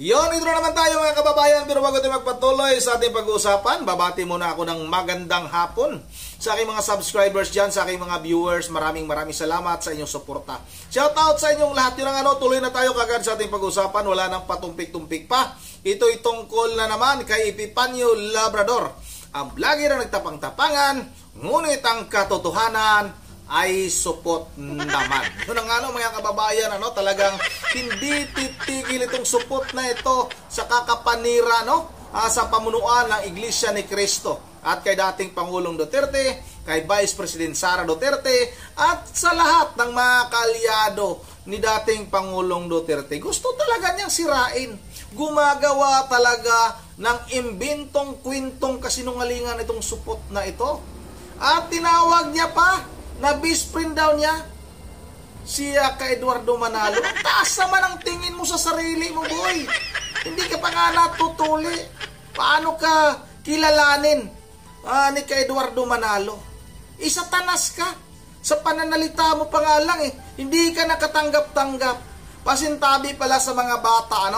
Yon, intro naman tayo mga kababayan, pero bago tayo magpatuloy sa ating pag-uusapan, babati muna ako ng magandang hapon sa aking mga subscribers dyan, sa aking mga viewers. Maraming salamat sa inyong suporta. Shoutout sa inyong lahat. Yun ang tuloy na tayo kagad sa ating pag-uusapan. Wala nang patumpik-tumpik pa. Ito'y tungkol na naman kay Epipanyo Labrador, ang vlogger na nagtapang-tapangan, ngunit ang katotohanan ay supot naman. Yun ang mga kababayan, talagang hindi titigil itong supot na ito sa kakapanira, sa pamunuan ng Iglesia ni Cristo. At kay dating Pangulong Duterte, kay Vice President Sara Duterte, at sa lahat ng mga kaalyado ni dating Pangulong Duterte. Gusto talaga niyang sirain. Gumagawa talaga ng imbentong kwentong kasinungalingan itong supot na ito. At tinawag niya pa na best friend daw niya siya kay Eduardo Manalo. Ang taas naman ang tingin mo sa sarili mo, boy. Hindi ka pa nga natutuli. Paano ka kilalanin ni kay Eduardo Manalo? Isatanas ka. Sa pananalita mo pa nga lang hindi ka nakatanggap-tanggap. Pasintabi pala sa mga bata,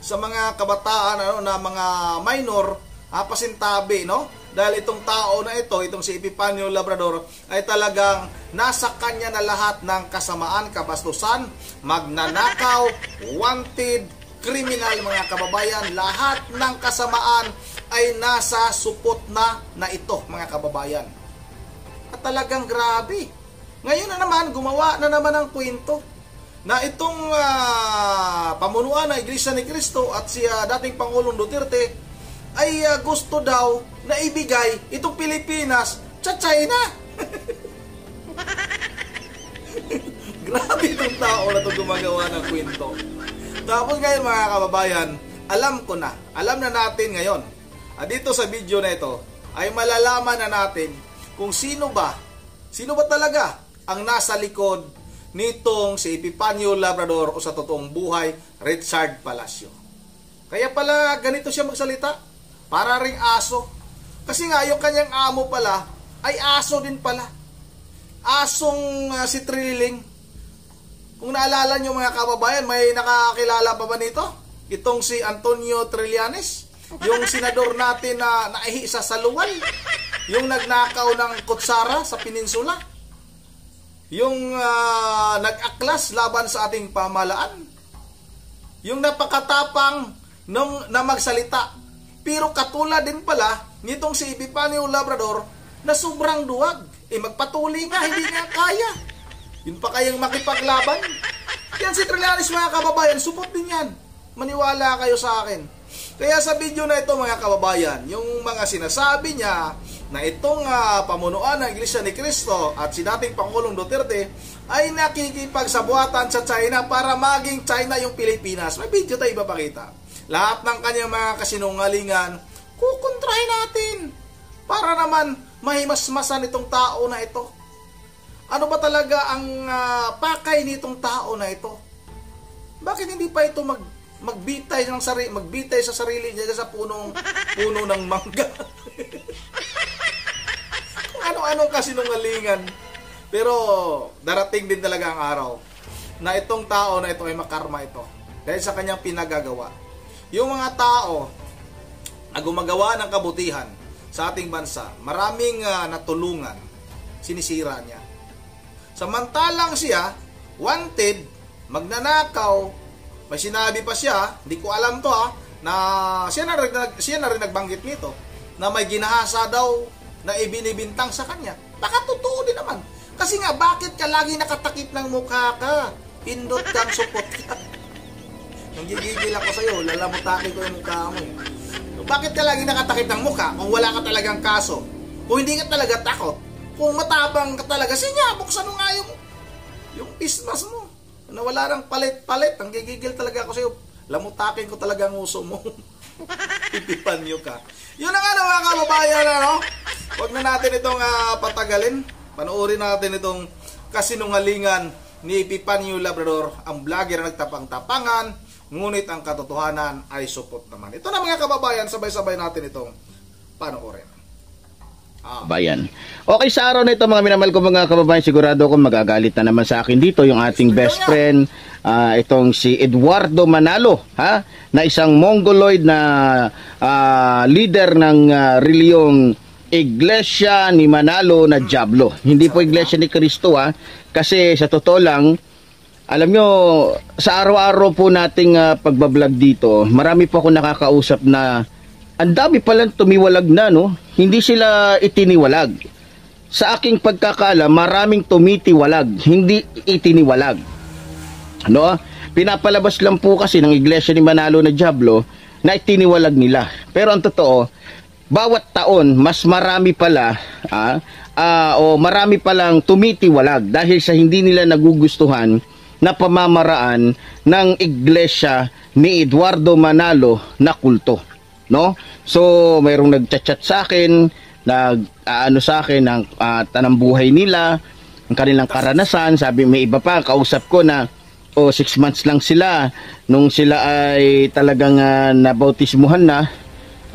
sa mga kabataan, na mga minor, pasintabi, Dahil itong tao na ito, itong si Epipanyo Labrador, ay talagang nasa kanya na lahat ng kasamaan, kabastusan, magnanakaw, wanted, kriminal, mga kababayan. Lahat ng kasamaan ay nasa supot na ito, mga kababayan. At talagang grabe. Ngayon na naman, gumawa na naman ng kwento na itong pamunuan ng Iglesia ni Cristo at si dating Pangulong Duterte ay gusto daw na ibigay itong Pilipinas sa China. Grabe itong tao na itong gumagawa ng kwento. Tapos ngayon mga kababayan, alam na natin ngayon, dito sa video na ito, ay malalaman na natin kung sino ba talaga ang nasa likod nitong si Epipanyo Labrador o sa totoong buhay, Richard Palacio. Kaya pala ganito siya magsalita. Para ring aso. Kasi nga, yung kanyang amo pala, ay aso din pala. Asong si Trilling. Kung naalala nyo mga kababayan, may nakakilala pa ba nito? Itong si Antonio Trillanes. Yung senador natin na naihi sa saluwal. Yung nagnakaw ng kutsara sa peninsula. Yung nag-aklas laban sa ating pamahalaan. Yung napakatapang na magsalita. Pero katulad din pala nitong si Epipanyo Labrador na sobrang duwag. Magpatuloy nga, hindi nga kaya. Yun pa kayang makipaglaban. Yan si Trillanes mga kababayan, supot din yan. Maniwala kayo sa akin. Kaya sa video na ito mga kababayan, yung mga sinasabi niya na itong pamunuan ng Iglesia ni Cristo at si dating Pangulong Duterte ay nakikipagsabuatan sa China para maging China yung Pilipinas. May video tayo ipapakita. Lahat ng kanyang mga kasinungalingan, kukontrahin natin para naman mahimasmasan itong tao na ito. Ano ba talaga ang pakay nitong tao na ito? Bakit hindi pa ito magbitay sa sarili niya sa puno ng mangga? Kung ano-anong kasinungalingan. Pero darating din talaga ang araw na itong tao na ito ay makarma ito dahil sa kanyang pinagagawa. Yung mga tao na gumagawa ng kabutihan sa ating bansa, maraming natulungan, sinisira niya. Samantalang siya, wanted, magnanakaw, may sinabi pa siya, hindi ko alam to na siya na rin nagbanggit nito, na may ginahasa daw na ibinibintang sa kanya. Baka totoo din naman. Kasi nga, bakit ka lagi nakatakip ng mukha ka? Pindot kang supot ka. Nanggigigil ako sa'yo, lalamutakin ko yung mukha mo. Bakit ka lagi nakatakip ng mukha kung wala ka talagang kaso? Kung hindi ka talaga takot? Kung matabang ka talaga, siya, buksan mo nga yung pismas mo. Na wala nang palit-palit, nanggigigil talaga ako sa'yo. Lamutakin ko talaga ang uso mo. Epipanyo ka. Yun na nga mga kababayan, Huwag na natin itong patagalin. Panoorin natin itong kasinungalingan ni Epipanyo Labrador, ang vlogger na nagtapang-tapangan, ngunit ang katotohanan ay supot naman. Ito na mga kababayan, sabay-sabay natin itong panoorin. Bayan. Okay, sa araw na ito mga minamahal ko mga kababayan, sigurado ako magagalit na naman sa akin dito yung ating best friend, itong si Eduardo Manalo, na isang Mongoloid na leader ng reliyong Iglesia ni Manalo na Diablo. Hindi po Iglesia ni Cristo, kasi sa totoo lang, alam nyo, sa araw-araw po nating pagbablog dito, marami po ako nakakausap na ang dami palang tumiwalag na, no? Hindi sila itiniwalag. Sa aking pagkakaalam, maraming tumitiwalag, hindi itiniwalag. No? Pinapalabas lang po kasi ng Iglesia ni Manalo na Diablo na itiniwalag nila. Pero ang totoo, bawat taon, mas marami pala, o marami palang tumitiwalag dahil sa hindi nila nagugustuhan na pamamaraan ng Iglesia ni Eduardo Manalo na kulto. No? So, mayroong nagchat-chat sa akin, sa akin ng tanang buhay nila, ang kanilang karanasan. Sabi, may iba pa, kausap ko na 6 months lang sila nung sila ay talagang nabautismuhan na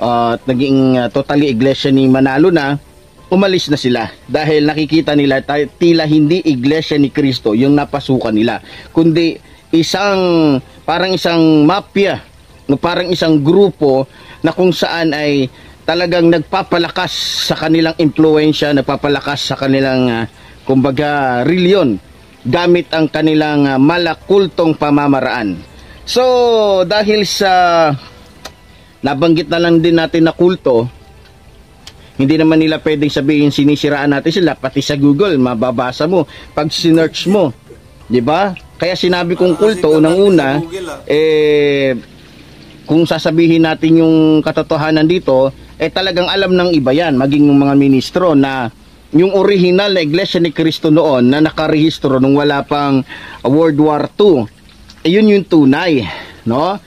at naging totally Iglesia ni Manalo na, umalis na sila dahil nakikita nila tila hindi Iglesia ni Cristo yung napasukan nila, kundi parang isang mafia, parang isang grupo na kung saan ay talagang nagpapalakas sa kanilang impluensya, nagpapalakas sa kanilang kumbaga reliyon gamit ang kanilang malakultong pamamaraan. So dahil sa nabanggit na lang din natin na kulto, hindi naman nila pwedeng sabihin sinisiraan natin sila. Pati sa Google mababasa mo pag sinearch mo, di ba? Kaya sinabi kong kulto unang-una, kung sasabihin natin yung katotohanan dito, talagang alam ng iba yan, maging yung mga ministro, na yung original na Iglesia ni Cristo noon na nakarehistro nung wala pang World War II, yun yung tunay, no?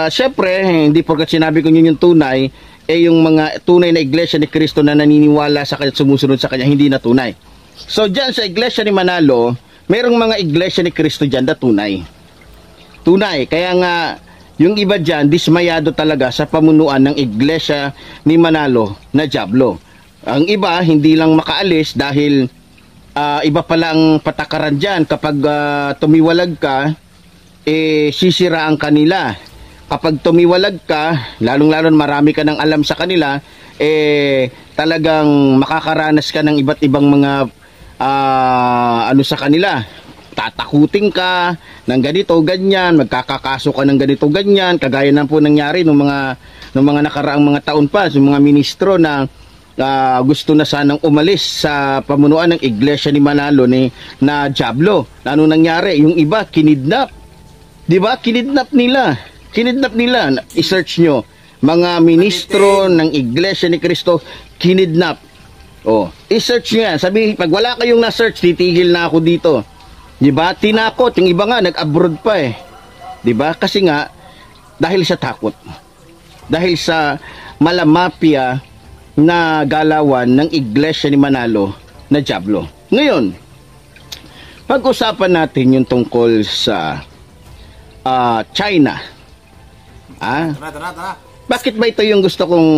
Syempre, hindi porkat sinabi ko yun yung tunay, yung mga tunay na Iglesia ni Cristo na naniniwala sa kanya, sumusunod sa kanya, hindi na tunay. So dyan sa Iglesia ni Manalo, mayroong mga Iglesia ni Cristo dyan na tunay. Tunay, kaya nga yung iba dyan, dismayado talaga sa pamunuan ng Iglesia ni Manalo na Diablo. Ang iba, hindi lang makaalis dahil iba palang patakaran dyan. Kapag tumiwalag ka, sisiraan kanila. Kapag tumiwalag ka, lalong-lalo marami ka ng alam sa kanila, talagang makakaranas ka ng iba't ibang mga sa kanila. Tatakutin ka ng ganito, ganyan, magkakakaso ka ng ganito, ganyan, kagaya na po nangyari nung mga nakaraang mga taon pa, yung mga ministro na gusto na sanang umalis sa pamunuan ng Iglesia ni Manalo na Diablo. Ano nangyari? Yung iba, kinidnap. Di ba? Kinidnap nila. I-search nyo. Mga ministro ng Iglesia ni Cristo, kinidnap. I-search nyo yan. Sabi, pag wala kayong na-search, titigil na ako dito. Diba? Tinakot. Yung iba nga, nag-abroad pa Diba? Kasi nga, dahil sa takot. Dahil sa malamapia na galawan ng Iglesia ni Manalo na Diablo. Ngayon, pag-usapan natin yung tungkol sa China. Tara. Bakit ba ito yung gusto kong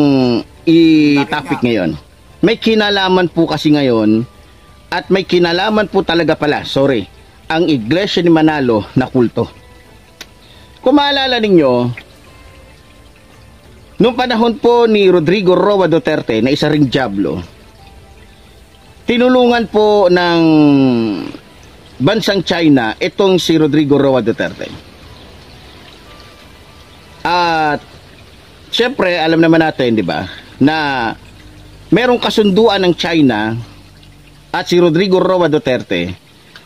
i-topic ngayon? May kinalaman po kasi ngayon, at may kinalaman po talaga pala, ang Iglesia ni Manalo na kulto. Kung maalala ninyo, noong panahon po ni Rodrigo Roa Duterte na isa ring Diablo, tinulungan po ng bansang China itong si Rodrigo Roa Duterte. At syempre, alam naman natin, di ba, na merong kasunduan ng China at si Rodrigo Roa Duterte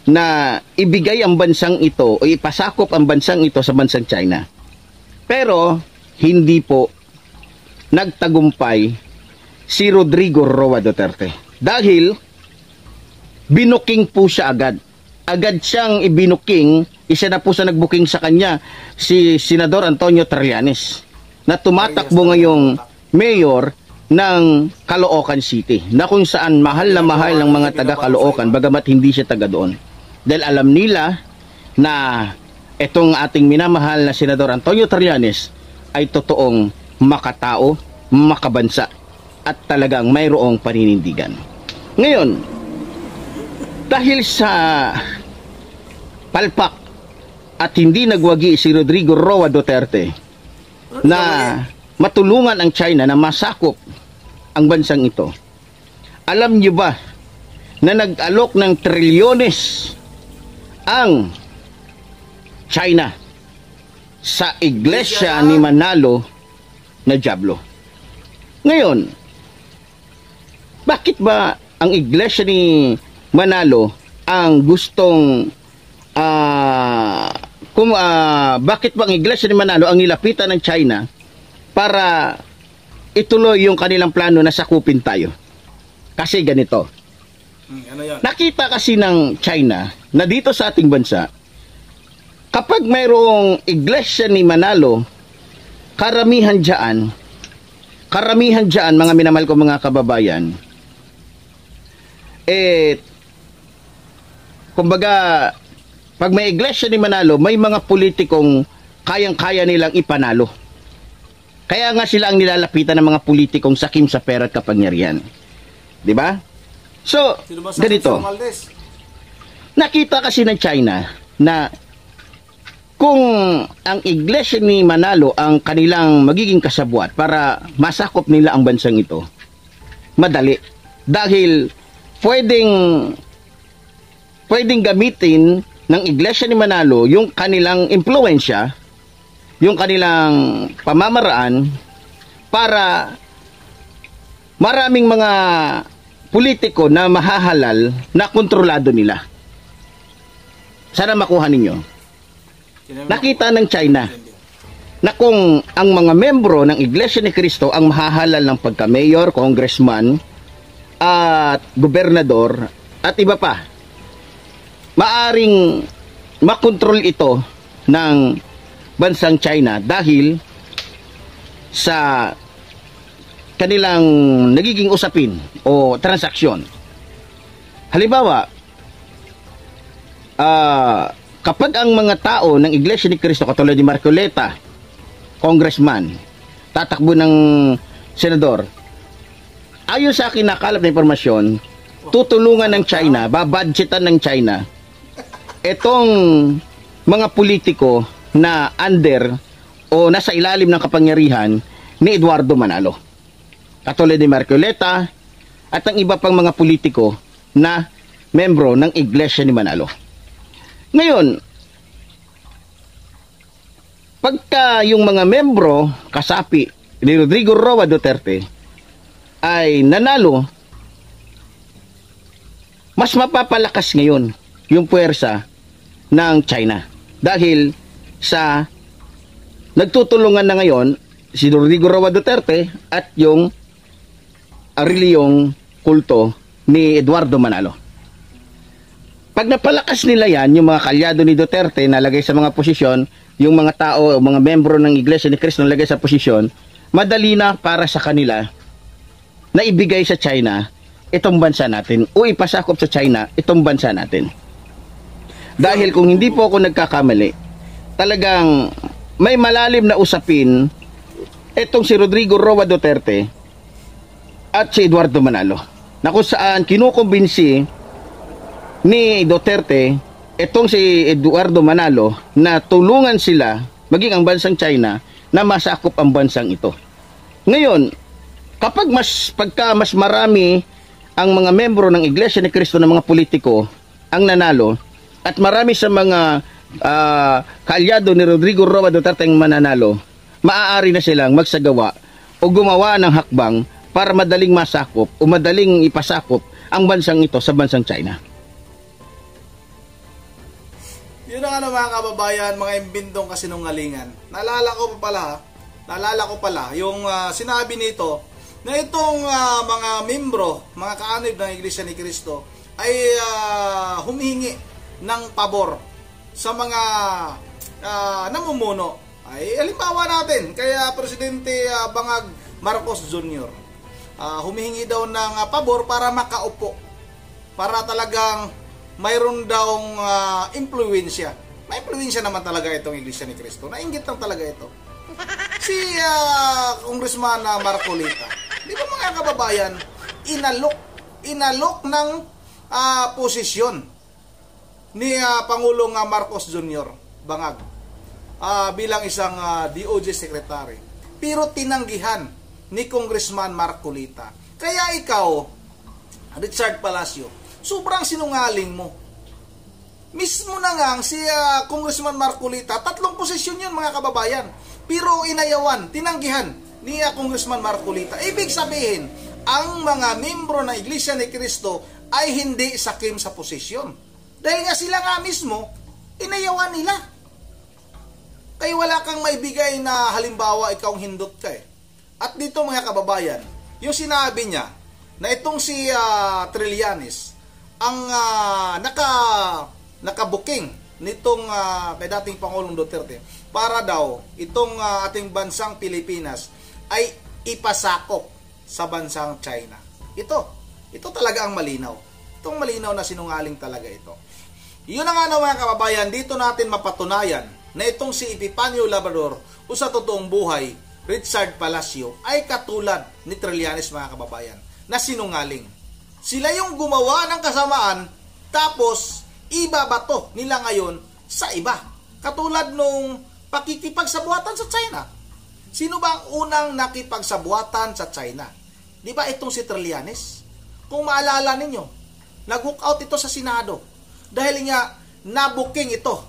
na ibigay ang bansang ito o ipasakop ang bansang ito sa bansang China. Pero hindi po nagtagumpay si Rodrigo Roa Duterte dahil binuking po siya agad. Agad siyang ibinuking, isa na po sa nagbuking sa kanya si Senador Antonio Trillanes na tumatakbo ngayong mayor ng Caloocan City, na kung saan mahal na mahal ng mga taga Caloocan bagamat hindi siya taga doon. Dahil alam nila na itong ating minamahal na Senador Antonio Trillanes ay totoong makatao, makabansa. at talagang mayroong paninindigan. Ngayon, dahil sa palpak at hindi nagwagi si Rodrigo Roa Duterte na matulungan ang China na masakop ang bansang ito, alam niyo ba na nag-alok ng trilyones ang China sa iglesia ni Manalo na Diablo? Ngayon, bakit ba ang iglesia ni Manalo ang gustong bakit ba ang iglesia ni Manalo ang nilapitan ng China para ituloy yung kanilang plano na sakupin tayo? Kasi ganito. Ano yan? Nakita kasi ng China na dito sa ating bansa, kapag mayroong iglesia ni Manalo, karamihan dyan, mga minamahal ko mga kababayan, kumbaga, pag may iglesia ni Manalo, may mga politikong kayang-kaya nilang ipanalo. Kaya nga sila ang nilalapitan ng mga politikong sakim sa pera at kapangyarihan. Di ba? So, ganito. Nakita kasi ng China na kung ang iglesia ni Manalo ang kanilang magiging kasabwat para masakop nila ang bansang ito, madali. Dahil pwedeng gamitin ng iglesia ni Manalo yung kanilang impluensya, yung kanilang pamamaraan para maraming mga politiko na mahahalal na kontrolado nila. Sana makuha ninyo. Nakita ng China na kung ang mga membro ng Iglesia ni Cristo ang mahahalal ng pagka-mayor, congressman, at gobernador, at iba pa, maaring makontrol ito ng bansang China dahil sa kanilang nagiging usapin o transaksyon. Halimbawa, kapag ang mga tao ng Iglesia ni Cristo katulad ni Marcoleta, congressman, tatakbo ng senador, ayon sa akin nakalap na impormasyon, tutulungan ng China, babudgetan ng China itong mga politiko na under o nasa ilalim ng kapangyarihan ni Eduardo Manalo, katulad ni Marcoleta at ang iba pang mga politiko na membro ng Iglesia ni Manalo. Ngayon, pagka yung mga membro kasapi ni Rodrigo Roa Duterte ay nanalo, mas mapapalakas ngayon yung puwersa ng China dahil sa nagtutulungan na ngayon si Rodrigo Roa Duterte at yung reliyong kulto ni Eduardo Manalo. Pag napalakas nila yan, yung mga kalyado ni Duterte nalagay sa mga posisyon, yung mga tao o mga membro ng Iglesia ni Cristo nalagay sa posisyon, madali na para sa kanila na ibigay sa China itong bansa natin o ipasakop sa China itong bansa natin. Dahil kung hindi po ako nagkakamali, talagang may malalim na usapin itong si Rodrigo Roa Duterte at si Eduardo Manalo na kung saan kinukumbinsi ni Duterte itong si Eduardo Manalo na tulungan sila maging ang bansang China na masakop ang bansang ito. Ngayon, pagka mas marami ang mga membro ng Iglesia ni Cristo ng mga politiko ang nanalo at marami sa mga kalyado ni Rodrigo Roa Duterte ang mananalo, maaari na silang magsagawa o gumawa ng hakbang para madaling masakop o madaling ipasakop ang bansang ito sa bansang China. Yun ang mga kababayan, mga imbindong kasinungalingan. Naalala ko pala yung sinabi nito na itong mga membro, mga kaanib ng Iglesia ni Cristo ay humihingi ng pabor sa mga namumuno. Ay halimbawa natin, kaya Presidente Bangag Marcos Jr. Humihingi daw ng pabor para makaupo. Para talagang mayroon daw impluwensya. May impluwensya naman talaga itong Iglesia ni Cristo. Nainggit lang talaga ito. Si Congressman Marcoleta. Di ba mga mga kababayan, inalok ng posisyon ni Pangulong Marcos Jr. Bangag bilang isang DOJ Secretary. Pero tinanggihan ni Congressman Marcolita. Kaya ikaw, Richard Palacio, sobrang sinungaling mo. Mismo na nga si Congressman Marcolita, 3 posisyon yun mga kababayan. Pero inayawan, tinanggihan ni Congressman Marcolita. Ibig sabihin, ang mga membro ng Iglesia ni Cristo ay hindi sakim sa posisyon. Dahil nga sila nga mismo, inayawan nila. Kaya wala kang maibigay na halimbawa ikaw hindot ka eh. At dito mga kababayan, yung sinabi niya na itong si Trillanes ang nakabuking nitong kay dating Pangulong Duterte para daw itong ating bansang Pilipinas ay ipasakop sa bansang China. Ito talaga ang malinaw. Itong malinaw na sinungaling talaga ito. Yun na nga mga kababayan, dito natin mapatunayan na itong si Epifanio Labrador o sa totoong buhay, Richard Palacio ay katulad ni Trillanes mga kababayan na sinungaling. Sila yung gumawa ng kasamaan tapos ibabato nila ngayon sa iba. Katulad nung pakikipagsabuatan sa China. Sino ba ang unang nakipagsabuatan sa China? Di ba itong si Trillanes? Kung maalala ninyo, nag-hook out ito sa Senado. Dahil nga, nabuking ito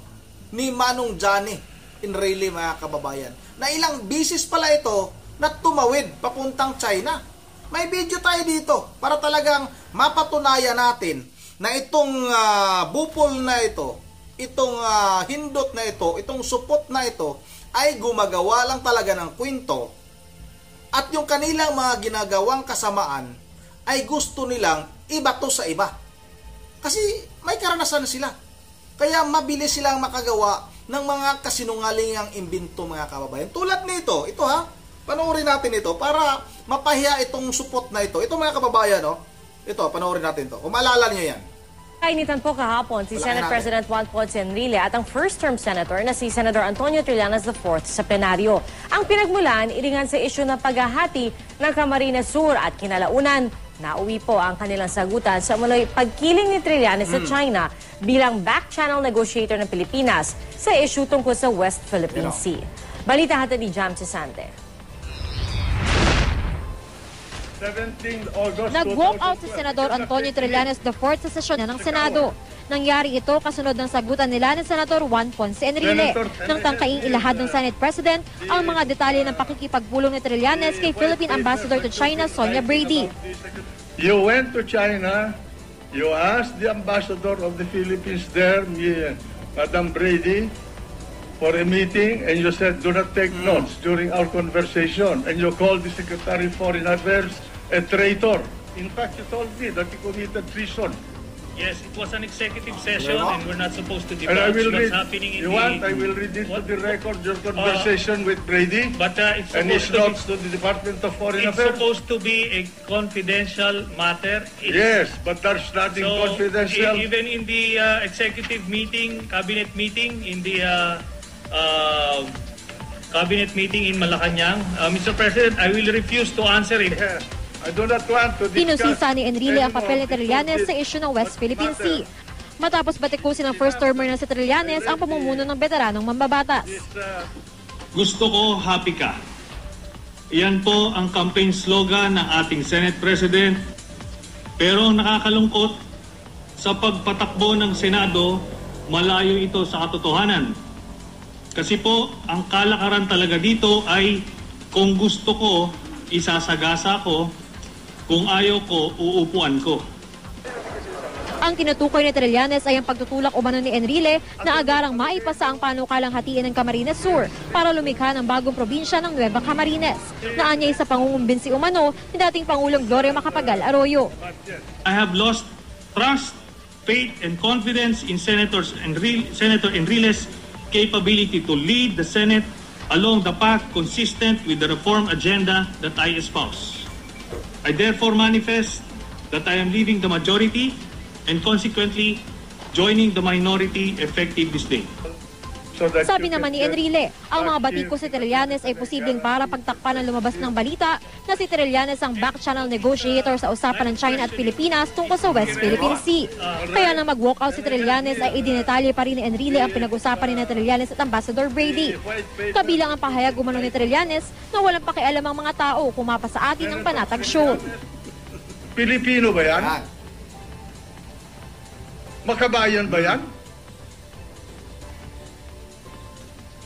ni Manong Johnny Enrile mga kababayan. Na ilang bisis pala ito na tumawid papuntang China. May video tayo dito para talagang mapatunayan natin na itong bupol na ito, itong hindot na ito, itong supot na ito, ay gumagawa lang talaga ng kwento at yung kanilang mga ginagawang kasamaan ay gusto nilang ibato sa iba. Kasi may karanasan sila. Kaya mabilis silang makagawa ng mga kasinungalingang imbento mga kababayan. Tulad nito, ito panoorin natin ito para mapahiya itong supot na ito. Ito mga kababayan, ito, panoorin natin ito. Kung maalala niyo yan. Kainitan po kahapon si Senate President Juan Ponce Enrile at ang first-term senator na si Senator Antonio Trillanes IV sa plenaryo. Ang pinagmulan, iringan sa isyu ng paghahati ng Camarines Sur at kinalaunan. Nauwi po ang kanilang sagutan sa umuloy pagkiling ni Trillanes sa China bilang back-channel negotiator ng Pilipinas sa isyu tungkol sa West Philippine Sea. Balita hatid ni Jam Cesante. Nag-walk out si Senador Antonio Trillanes IV sa sesyon ng Senado. Nangyari ito kasunod ng sagutan nila ni Senador Juan Ponce Enrile nang tangkaing ilahad ng Senate President ang mga detalye ng pakikipagpulong ni Trillanes kay Philippine Ambassador to China, Sonia Brady. You went to China, you asked the Ambassador of the Philippines there, Madam Brady, for a meeting, and you said, do not take notes during our conversation. And you called the Secretary of Foreign Affairs a traitor. In fact, you told me that he committed treason. Yes, it was an executive session and we're not supposed to And I divulge will what's read, happening in you want, I will read into the record your conversation with Brady But it's and his supposed notes to the Department of Foreign it's Affairs. supposed to be a confidential matter. Yes, but there's nothing confidential. Even in the executive meeting, cabinet meeting, in the cabinet meeting in Malacanang, Mr. President, I will refuse to answer it. Yeah. I do not want to discuss Pinusisa ni Enrile ang papel ni Trillanes sa isyu ng West Philippine Sea. Matapos batikusin ng first termer na si Trillanes ang pamumuno ng veteranong mambabatas. Gusto ko happy ka. Iyan po ang campaign slogan ng ating Senate President. Pero nakakalungkot, sa pagpatakbo ng Senado, malayo ito sa katotohanan. Kasi po, ang kalakaran talaga dito ay kung gusto ko, isasagasa ko, kung ayaw ko, uupuan ko. Ang tinutukoy ni Trillanes ay ang pagtutulak umano ni Enrile na agarang maipasa ang panukalang hatiin ng Camarines Sur para lumikha ng bagong probinsya ng Nueva Camarines. Naanyay sa pangungumbinsi umano ni dating Pangulong Gloria Macapagal Arroyo. I have lost trust, faith, and confidence in Senator Enrile's capability to lead the Senate along the path consistent with the reform agenda that I espouse. I therefore manifest that I am leaving the majority and consequently joining the minority effective this day. Sabi naman ni Enrile, ang mga batikos si Trillanes ay posibleng para pagtakpan ng lumabas ng balita na si Trillanes ang back-channel negotiator sa usapan ng China at Pilipinas tungkol sa West Philippine Sea. Kaya nang mag-walkout si Trillanes ay idinetalye pa rin ni Enrile ang pinag-usapan ni Trillanes at Ambassador Brady. Kabilang ang pahayag umano ni Trillanes na walang pakialam ang mga tao kung mapa sa atin ang panatag show. Pilipino ba yan? Makabayan ba yan?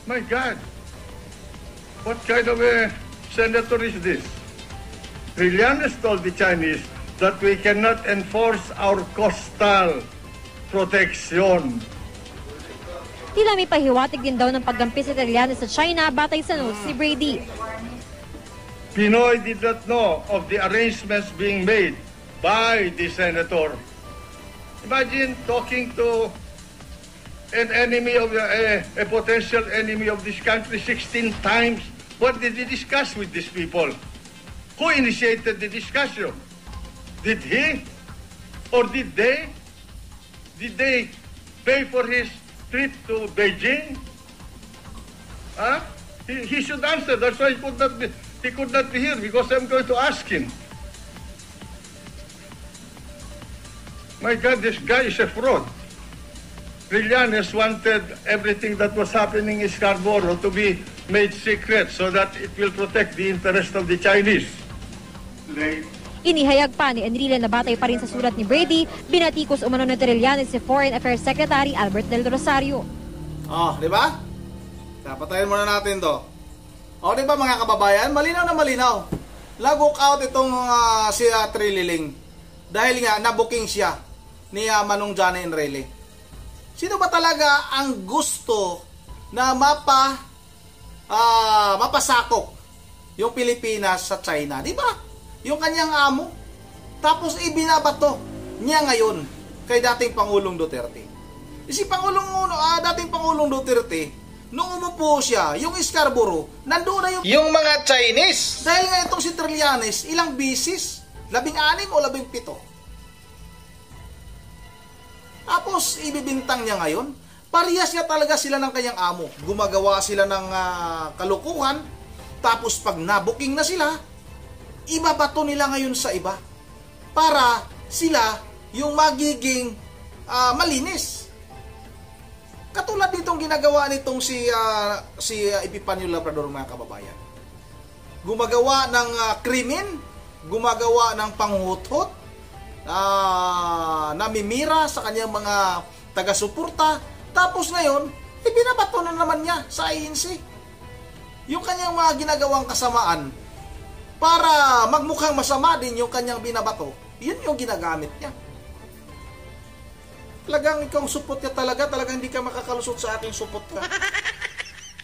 My God, what kind of a senator is this? Trillanes told the Chinese that we cannot enforce our coastal protection. Tila may pahiwatig din daw ng paggampi si Trillanes sa China batay sa notes ni Brady. Pinoy did not know of the arrangements being made by the senator. Imagine talking to an enemy of a potential enemy of this country 16 times. What did he discuss with these people? Who initiated the discussion? Did he or did they? Did they pay for his trip to Beijing? Huh? He should answer. That's why he could not be here because I'm going to ask him. My God, this guy is a fraud. Trillanes wanted everything that was happening in Scarborough to be made secret so that it will protect the interest of the Chinese. Inihayag pa ni Enrile na batay pa rin sa sulat ni Brady, binatikos umano ni Trillanes si Foreign Affairs Secretary Albert Del Rosario. Oh, di ba? Patayin muna natin to. Oh, di ba mga kababayan? Malinaw na malinaw. Lag-walk out itong si Trililing. Dahil nga, nabuking siya ni Manong Johnny Enrile. Sino ba talaga ang gusto na mapasakop yung Pilipinas sa China? Di ba? Yung kanyang amo. Tapos ibinabato niya ngayon kay dating Pangulong Duterte. Si dating Pangulong Duterte, nung umupo siya, yung Scarborough, nandoon na yung mga Chinese. Dahil nga itong si Trillanes, ilang bisis? 16 o 17? Tapos, ibibintang niya ngayon, parehas niya talaga sila ng kanyang amo. Gumagawa sila ng kalukuhan, tapos pag nabuking na sila, ibabato nila ngayon sa iba. Para sila yung magiging malinis. Katulad nitong ginagawa nitong si Epifanio Labrador, mga kababayan. Gumagawa ng krimen, gumagawa ng panghutot, namimira sa kanyang mga taga-suporta, tapos ngayon, binabato na naman niya sa INC. Yung kanyang mga ginagawang kasamaan, para magmukhang masama din yung kanyang binabato, yun yung ginagamit niya. Talagang ikaw supot ka talagang hindi ka makakalusot sa akin, supot ka.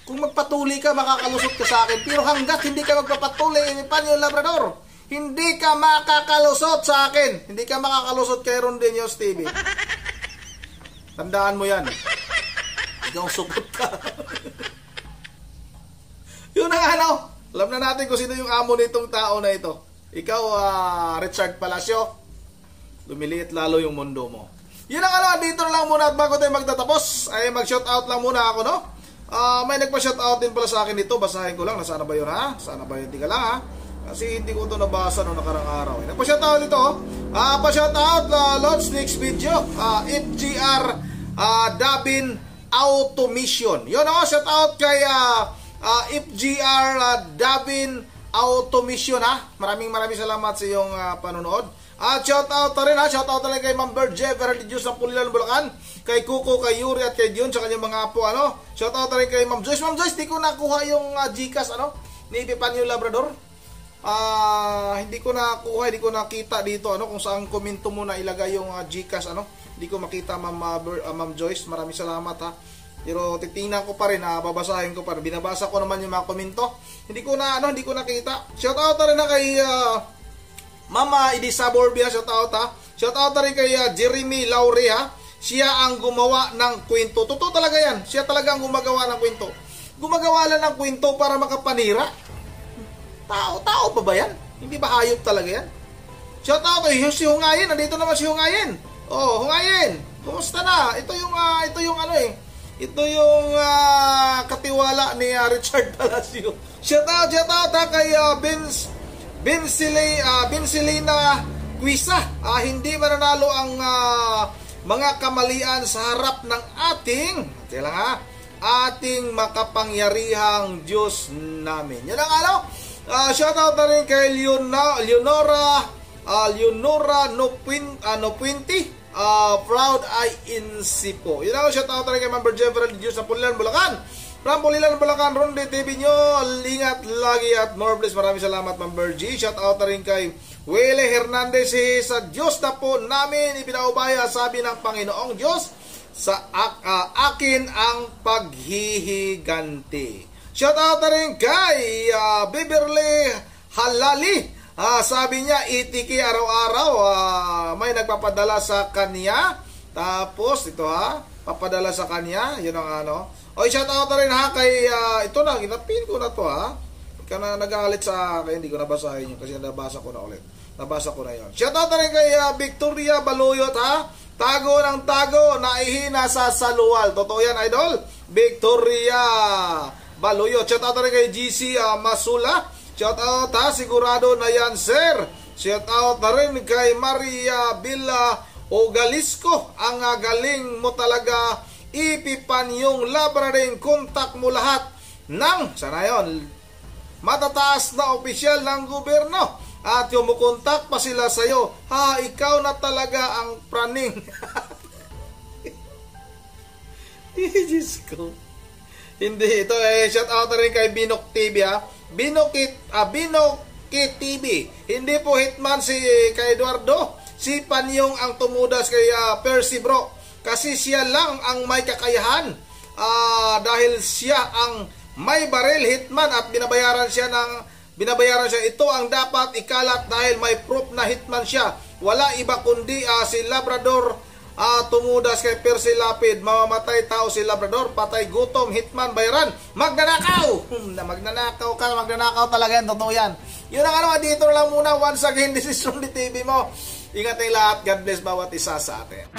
Kung magpatuloy ka, makakalusot ka sa akin, pero hanggat hindi ka magpapatuloy, Epifanio Labrador, hindi ka makakalusot sa akin. Hindi ka makakalusot kay Ronde News TV. Tandaan mo yan. Ikaw supot ka. Yun ang alam na natin kung sino yung amo nitong tao na ito. Ikaw, Richard Palacio, lumiliit lalo yung mundo mo. Yun ang dito na lang muna at bago tayo magtatapos, ay mag-shoutout lang muna ako, no? May nagpa-shoutout din pala sa akin dito. Basahin ko lang. Nasaan ba yun, ha? Sana ba yun? Tika lang, ha? Kasi hindi ko ito nabasa noong nakarang araw. Nagpa-shoutout dito. Pa-shoutout, Lodge next video. FGR Dabin Automation. Yun ako, shoutout kay FGR Dabin Automation, ha. Maraming salamat sa iyong panonood. Shoutout na rin, ha. Shoutout na rin kay Ma'am Bird Jeff Religious ng Pulilan, Bulacan. Kay Kuko, kay Yuri at kay Dion sa kanyang mga apo, Shoutout na rin kay Ma'am Joyce. Ma'am Joyce, di ko nakuha yung Gcash, ni Epifanio Labrador. Hindi ko nakuha, hindi ko nakita dito kung saan komento mo na ilagay yung Gcash, hindi ko makita, Ma'am Joyce. Maraming salamat, ha. Pero titingnan ko pa rin, babasahin ko pa rin. Binabasa ko naman yung mga komento. Hindi ko nakita. Shout out na rin kay Mama Idisa Borbia, shout out, ha. Shout out na rin kay Jeremy Laurea. Siya ang gumawa ng kwento. Totoo talaga yan. Siya talaga ang gumagawa ng kwento. Gumagawa lang ng kwento para makapanira. Tao pa ba yan? Hindi ba hayop talaga yan? Shout out kay si Hungayin. Nandito naman si Hungayin. Oh, Hungayin. Kumusta na? Ito yung Ito yung katiwala ni Richard Palacio. Shout out kay Bensilina Quisa. Hindi mananalo ang mga kamalian sa harap ng ating makapangyarihang Diyos namin. Yan ang ano. Shout out na rin kay Leonora Nopuinti. Proud I Insipo. Yun ako, shout out na rin kay Member Jeffery Diyos sa Pulilan, Bulacan. From Pulilan, Bulacan, Ronde TV nyo. Ingat lagi at more bless. Maraming salamat, Member G. Shout out na rin kay Wele Hernandez. Sa Diyos na po namin ipinaubaya, sabi ng Panginoong Diyos, sa akin ang paghihiganti. Shout out na rin kay Beverly Halali. Sabi niya, itiki araw-araw, may nagpapadala sa kanya. Tapos, ito papadala sa kanya. Yun ang ano. O, shout out na rin kay, ito na, ginapin ko na to Ika na nagalit sa akin, hindi ko nabasahin yun kasi nabasa ko na ulit. Nabasa ko na yun. Shout out na rin kay Victoria Baluyot, Tago ng tago, naihina sa saluwal. Totoo yan, idol. Victoria Baluyot. Shout out na rin kay GC Masula. Shout out sigurado na yan, sir. Shout out na rin kay Maria Villa Ogalisco. Ang galing mo talaga. Ipipan yung labraring kontak mo lahat ng, sana yon, matataas na opisyal ng gobyerno. At yung mukontak pa sila sa'yo. Ikaw na talaga ang praning. Diyos ko. Hindi, ito shout out na rin kay Binok TV Binokit TV. Hindi po hitman si kay Eduardo. Si Panyong ang tumudas kay Percy Bro. Kasi siya lang ang may kakayahan. Dahil siya ang may baril hitman at binabayaran siya. Ito ang dapat ikalat dahil may proof na hitman siya. Wala iba kundi si Labrador tumudas kay Percy Lapid. Mamamatay tao si Labrador, patay gutom, hitman, bayaran, magnanakaw. Magnanakaw talaga yan, totoo yan. Yun ang dito lang muna. Once again, this is Ronde TV mo. Ingat tayo lahat. God bless bawat isa sa atin.